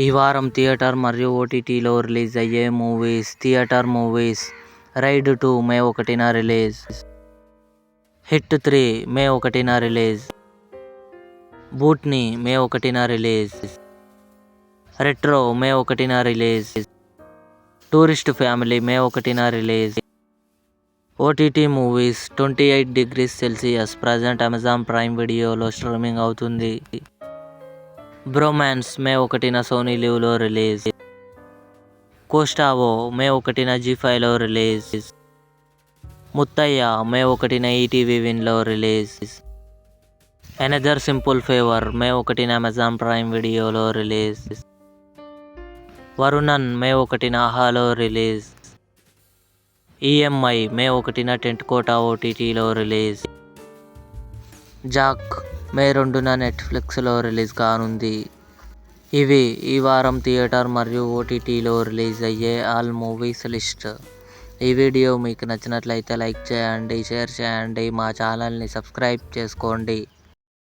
ఈ వారం థియేటర్ మరియు ఓటీటీలో రిలీజ్ అయ్యే movies. Theatre movies: Raid 2 May 1న రిలీజ్. హిట్ 3 మే 1న రిలీజ్. బూట్ని మే 1న రిలీజ్. రెట్రో మే 1న రిలీజ్. టూరిస్ట్ ఫ్యామిలీ మే 1న release. OTT movies: 28 degrees Celsius present Amazon Prime వీడియోలో స్ట్రీమింగ్ అవుతుంది. బ్రోమాన్స్ మే 1న సోనీ లివ్లో రిలీజ్. కోస్టావో మే 1న జీ5లో రిలీజ్. ముత్తయ్య మే 1న ఈటీవీ విన్లో release. Another simple favour May 1న అమెజాన్ ప్రైమ్ వీడియోలో రిలీజ్. వరుణన్ మే 1న ఆహాలో రిలీజ్. ఈఎంఐ మే 1న టెంట్ కోట ఓటీటీలో రిలీజ్. జాక్ మే 2న నెట్ఫ్లిక్స్లో రిలీజ్ కానుంది. ఇవి ఈ వారం థియేటర్ మరియు ఓటీటీలో రిలీజ్ అయ్యే ఆల్ మూవీస్ లిస్ట్. ఈ వీడియో మీకు నచ్చినట్లయితే లైక్ చేయండి, షేర్ చేయండి, మా ఛానల్ని సబ్స్క్రైబ్ చేసుకోండి.